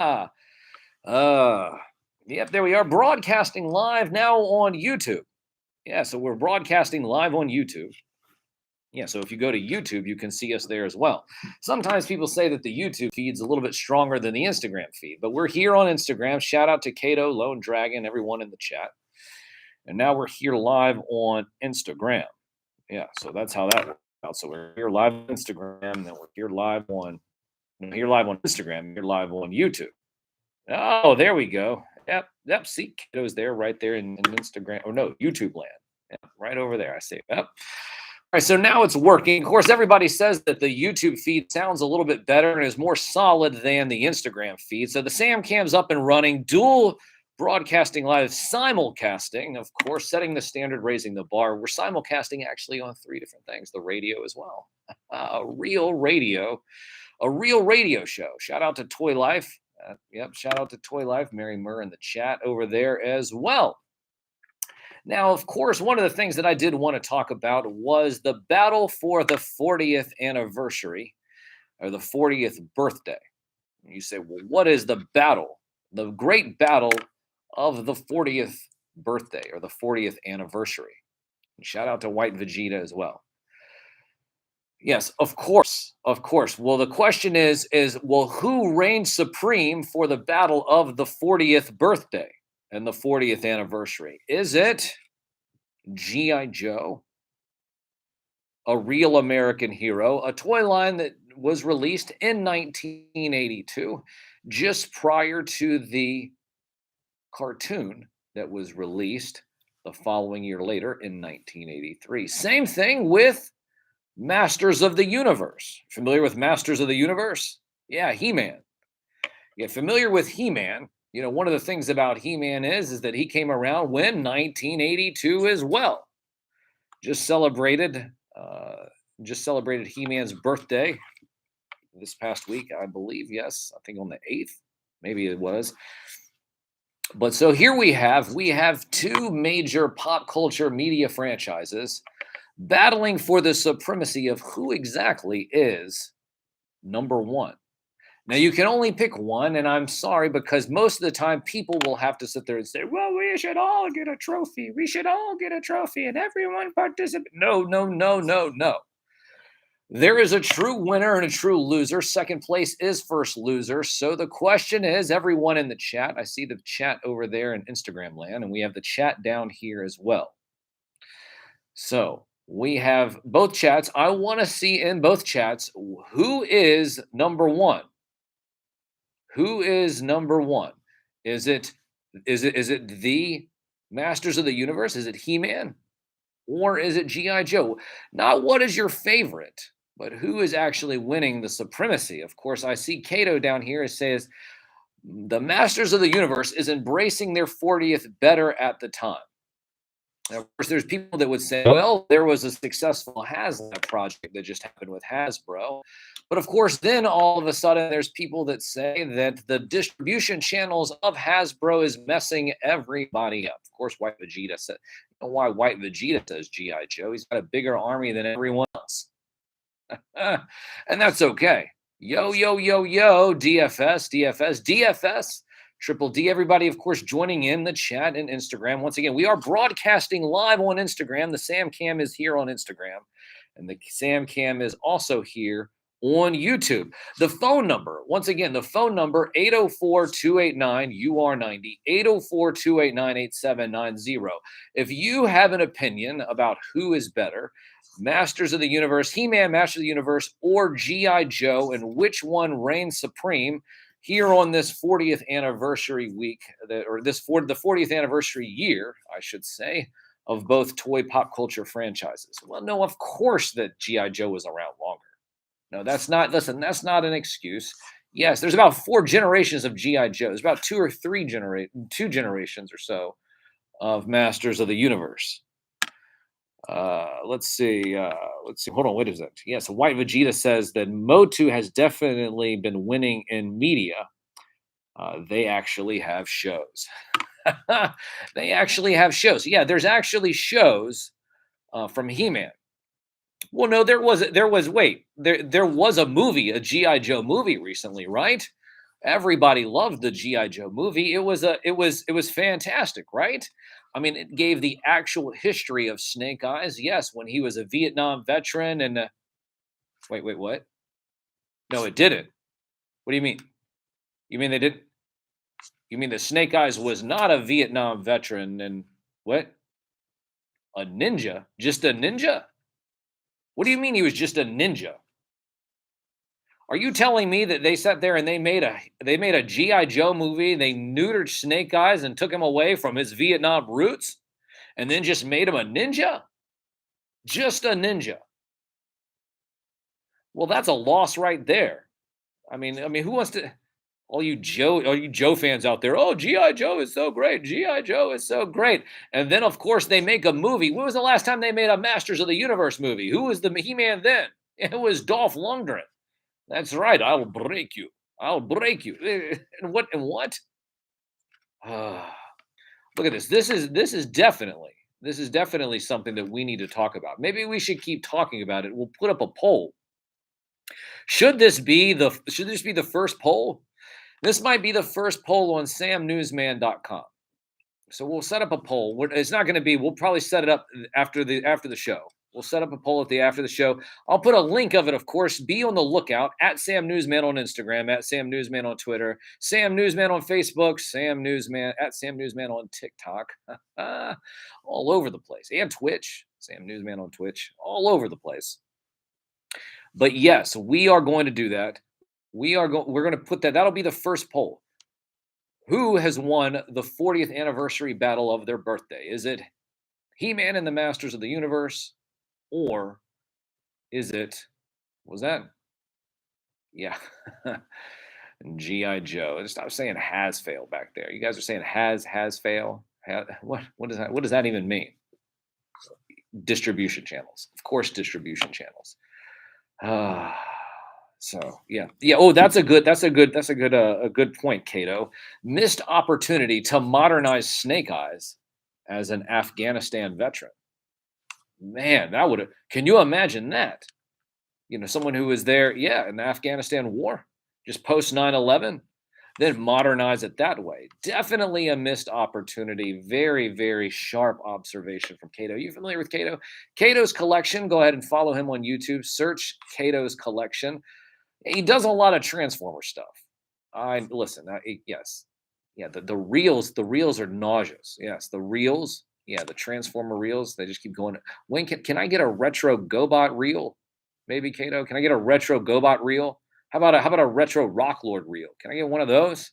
uh, yep, there we are, broadcasting live now on YouTube. Yeah, so we're broadcasting live on YouTube. Yeah, so if you go to YouTube, you can see us there as well. Sometimes people say that the YouTube feed's a little bit stronger than the Instagram feed, but we're here on Instagram. Shout out to Cato, Lone Dragon, everyone in the chat. And now we're here live on Instagram. Yeah, so that's how that works out. So we're here live on Instagram, then we're here live on Instagram, here live on YouTube. Oh, there we go. Yep. See, Cato's there, right there in Instagram, or no, YouTube land. Yep, right over there. I see. Yep. All right, so now it's working. Of course, everybody says that the YouTube feed sounds a little bit better and is more solid than the Instagram feed. So the Sam Cam's up and running, dual broadcasting live, simulcasting, of course, setting the standard, raising the bar. We're simulcasting actually on 3 different things, the radio as well. A real radio show. Shout out to Toy Life. Yep, shout out to Toy Life, Mary Murr in the chat over there as well. Now, of course, one of the things that I did want to talk about was the battle for the 40th anniversary or the 40th birthday. You say, well, what is the battle? The great battle of the 40th birthday or the 40th anniversary. And shout out to White Vegeta as well. Yes, of course. Well, the question is, well, who reigned supreme for the battle of the 40th birthday and the 40th anniversary? Is it G.I. Joe, a real American hero, a toy line that was released in 1982, just prior to the cartoon that was released the following year later in 1983? Same thing with Masters of the Universe. Familiar with Masters of the Universe? Yeah, He-Man. Yeah, familiar with He-Man. You know, one of the things about He-Man is that he came around when 1982 as well. Just celebrated He-Man's birthday this past week, I believe. Yes, I think on the 8th, maybe it was. But so here we have 2 major pop culture media franchises battling for the supremacy of who exactly is number 1. Now, you can only pick one, and I'm sorry, because most of the time people will have to sit there and say, well, we should all get a trophy. We should all get a trophy, and everyone participate. No. There is a true winner and a true loser. Second place is first loser. So the question is, everyone in the chat, I see the chat over there in Instagram land, and we have the chat down here as well. So we have both chats. I want to see in both chats, who is number 1? Who is number 1? Is it the Masters of the Universe? Is it He-Man? Or is it G.I. Joe? Not what is your favorite, but who is actually winning the supremacy? Of course, I see Cato down here. It says the Masters of the Universe is embracing their 40th better at the time. Now, of course, there's people that would say, well, there was a successful HasLab project that just happened with Hasbro. But of course, then all of a sudden, there's people that say that the distribution channels of Hasbro is messing everybody up. Of course, White Vegeta said, you know why White Vegeta says G.I. Joe? He's got a bigger army than everyone else. And that's okay. Yo, DFS. Triple D, everybody, of course, joining in the chat and Instagram. Once again, we are broadcasting live on Instagram. The Sam Cam is here on Instagram, and the Sam Cam is also here on YouTube. The phone number, once again, 804-289-UR90, 804-289-8790. If you have an opinion about who is better, Masters of the Universe, He-Man, Masters of the Universe, or G.I. Joe, and which one reigns supreme here on this 40th anniversary week, the 40th anniversary year, I should say, of both toy pop culture franchises? Well, no, of course that G.I. Joe was around longer. No, that's not an excuse. Yes, there's about 4 generations of G.I. Joe. There's about 2 generations or so of Masters of the Universe. Let's see. Hold on. What is it? Yes, White Vegeta says that Motu has definitely been winning in media. They actually have shows. They actually have shows. Yeah, there's actually shows from He-Man. Well, no, there was a movie, a G.I. Joe movie recently, right? Everybody loved the GI Joe movie. It was fantastic, right? I mean, it gave the actual history of Snake Eyes. Yes, when he was a Vietnam veteran and wait, what? No, it didn't. What do you mean? You mean they didn't? You mean the Snake Eyes was not a Vietnam veteran and what? A ninja? Just a ninja? What do you mean he was just a ninja? Are you telling me that they sat there and they made a GI Joe movie, they neutered Snake Eyes and took him away from his Vietnam roots and then just made him a ninja? Just a ninja. Well, that's a loss right there. I mean, who wants to all you Joe fans out there, oh, GI Joe is so great. GI Joe is so great. And then of course they make a movie. When was the last time they made a Masters of the Universe movie? Who was the He-Man then? It was Dolph Lundgren. That's right. I'll break you. I'll break you. And what and what? Ah, look at this. This is definitely something that we need to talk about. Maybe we should keep talking about it. We'll put up a poll. Should this be the first poll? This might be the first poll on samnewsman.com. So we'll set up a poll. It's not going to be. We'll probably set it up after the show. We'll set up a poll after the show. I'll put a link of it, of course. Be on the lookout at Sam Newsman on Instagram, at Sam Newsman on Twitter, Sam Newsman on Facebook, Sam Newsman at Sam Newsman on TikTok, all over the place, and Twitch. Sam Newsman on Twitch, all over the place. But yes, we are going to do that. We're going to put that. That'll be the first poll. Who has won the 40th anniversary battle of their birthday? Is it He-Man and the Masters of the Universe, or is it was that? Yeah, GI Joe. Stop saying has failed back there. You guys are saying has fail. What does that even mean? Distribution channels, of course, distribution channels. Ah, so yeah. Oh, that's a good point, Cato. Missed opportunity to modernize Snake Eyes as an Afghanistan veteran. Man, that would have. Can you imagine that? Someone who was there, yeah, in the Afghanistan war, just post 9/11, then modernize it that way. Definitely a missed opportunity. Very, very sharp observation from Cato. You familiar with Cato? Cato's Collection. Go ahead and follow him on YouTube. Search Cato's Collection. He does a lot of Transformer stuff. I listen. Yes, yeah. The reels are nauseous. Yes, the reels. Yeah, the Transformer reels. They just keep going. When can I get a retro GoBot reel? Maybe Cato. Can I get a retro GoBot reel? How about a retro Rock Lord reel? Can I get one of those?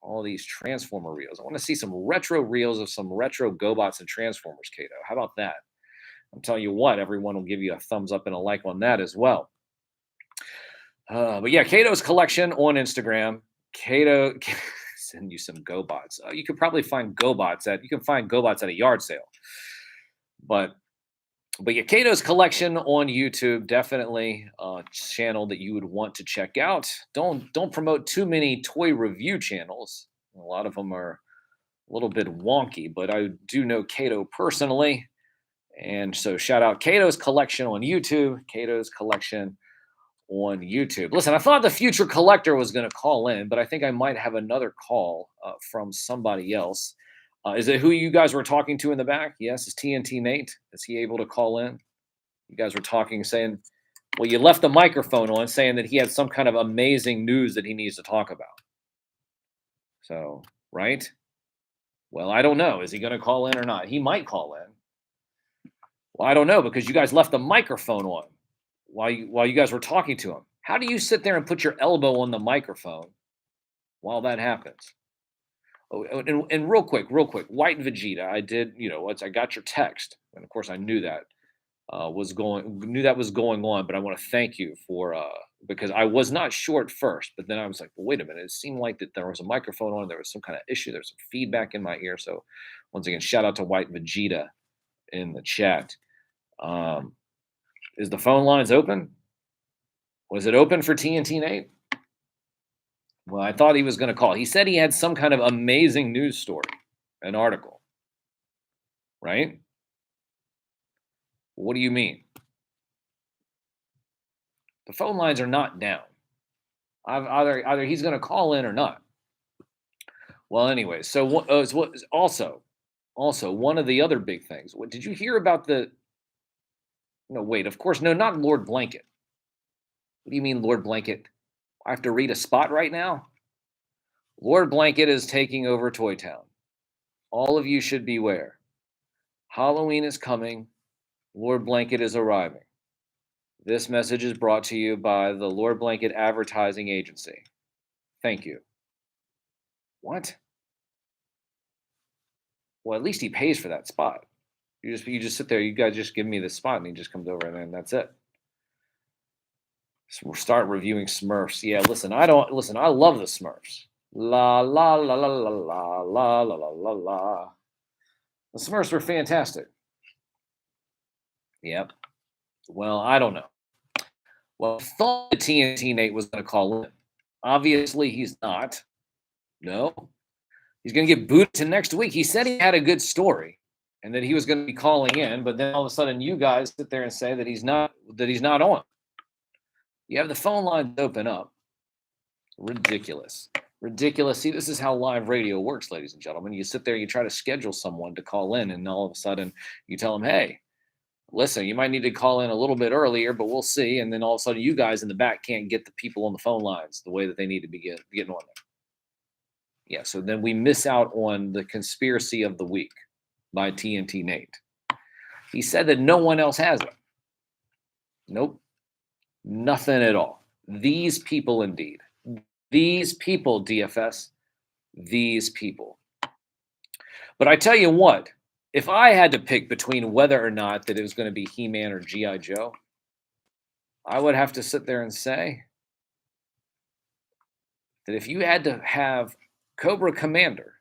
All these Transformer reels. I want to see some retro reels of some retro GoBots and Transformers, Cato. How about that? I'm telling you what, everyone will give you a thumbs up and a like on that as well. But yeah, Cato's Collection on Instagram. Cato send you some GoBots. You could probably find GoBots at a yard sale. But yeah, Cato's Collection on YouTube, definitely a channel that you would want to check out. Don't promote too many toy review channels. A lot of them are a little bit wonky, but I do know Cato personally. And so shout out Cato's Collection on YouTube. Cato's Collection on YouTube. Listen, I thought the future collector was going to call in, but I think I might have another call from somebody else. Is it who you guys were talking to in the back? Yes, is TNT Nate? Is he able to call in? You guys were talking, saying, well, you left the microphone on, saying that he had some kind of amazing news that he needs to talk about. So, right? Well, I don't know. Is he going to call in or not? He might call in. Well, I don't know, because you guys left the microphone on while you guys were talking to him. How do you sit there and put your elbow on the microphone while that happens? Oh, and real quick, White Vegeta, I did, I got your text, and of course I knew that was going on, but I want to thank you for because I was not sure at first, but then I was like, well, wait a minute, it seemed like that there was a microphone on, there was some kind of issue, there's some feedback in my ear. So once again, shout out to White Vegeta in the chat. Is the phone lines open? Was it open for TNT Nate? Well, I thought he was going to call. He said he had some kind of amazing news story, an article, right? What do you mean? The phone lines are not down. Either he's going to call in or not. Well, anyway, so also one of the other big things. What did you hear about the? No, wait. Of course, no, not Lord Blanket. What do you mean, Lord Blanket? I have to read a spot right now. Lord Blanket is taking over Toy Town. All of you should beware. Halloween is coming. Lord Blanket is arriving. This message is brought to you by the Lord Blanket Advertising Agency. Thank you. What? Well, at least he pays for that spot. You just sit there. You guys just give me this spot, and he just comes over, and then that's it. So we'll start reviewing Smurfs. Yeah, listen. I love the Smurfs. La la la la la la la la la la la. The Smurfs were fantastic. Yep. Well, I don't know. Well, I thought TNT Nate was going to call in. Obviously, he's not. No, he's going to get booted to next week. He said he had a good story and that he was going to be calling in, but then all of a sudden, you guys sit there and say that he's not on. You have the phone lines open up. Ridiculous. Ridiculous. See, this is how live radio works, ladies and gentlemen. You sit there, you try to schedule someone to call in, and all of a sudden you tell them, hey, listen, you might need to call in a little bit earlier, but we'll see. And then all of a sudden you guys in the back can't get the people on the phone lines the way that they need to be getting on there. Yeah, so then we miss out on the conspiracy of the week by TNT Nate. He said that no one else has it. Nope. Nothing at all. These people indeed. These people, DFS. These people. But I tell you what, if I had to pick between whether or not that it was going to be He-Man or G.I. Joe, I would have to sit there and say that if you had to have Cobra Commander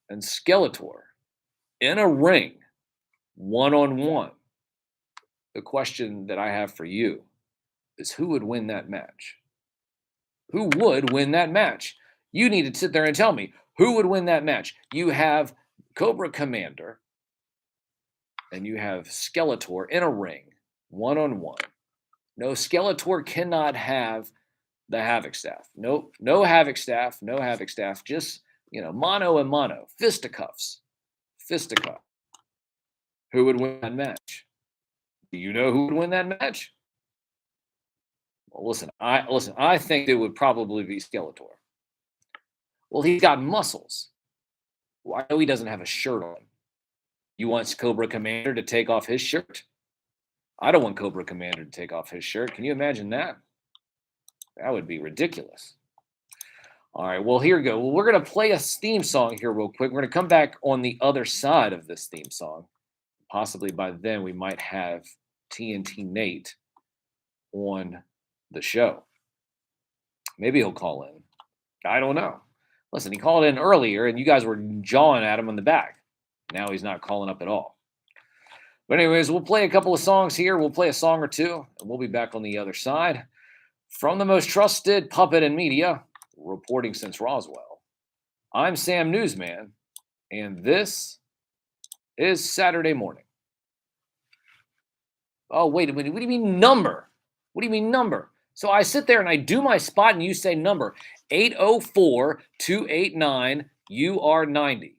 and Skeletor in a ring, one-on-one, the question that I have for you is who would win that match? Who would win that match? You need to sit there and tell me who would win that match. You have Cobra Commander and you have Skeletor in a ring, one-on-one. No, Skeletor cannot have the Havoc staff. Nope, no Havoc staff, no Havoc staff. Just, mano a mano, fisticuffs. Fisticuff. Who would win that match? Do you know who would win that match? Well, I think it would probably be Skeletor. Well, he's got muscles. Well, I know he doesn't have a shirt on. You want Cobra Commander to take off his shirt? I don't want Cobra Commander to take off his shirt. Can you imagine that? That would be ridiculous. All right, well, here we go. Well, we're going to play a theme song here real quick. We're going to come back on the other side of this theme song. Possibly by then we might have TNT Nate on the show. Maybe he'll call in. I don't know. Listen, he called in earlier and you guys were jawing at him on the back. Now he's not calling up at all. But anyways, we'll play a couple of songs here. We'll play a song or two, and we'll be back on the other side. From the most trusted puppet in media, reporting since Roswell, I'm Sam Newsman, and this is Saturday morning. Oh, wait a minute. What do you mean number? What do you mean number? So I sit there and I do my spot and you say number 804-289-UR90.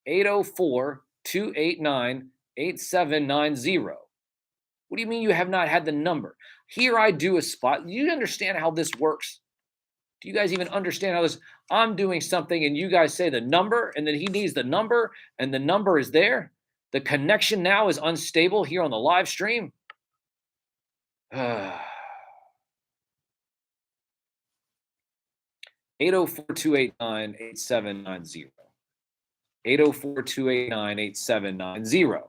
804-289-8790. What do you mean you have not had the number? Here I do a spot. Do you understand how this works? Do you guys even understand how this? I'm doing something and you guys say the number and then he needs the number and the number is there. The connection now is unstable here on the live stream. 804-289-8790. 804-289-8790.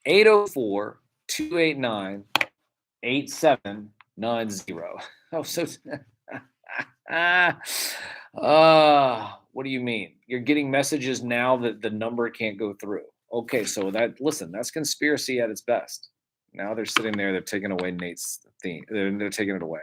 804-289-8790. Oh, so what do you mean? You're getting messages now that the number can't go through. Okay, so that's conspiracy at its best. Now they're sitting there, they're taking away Nate's theme. They're taking it away.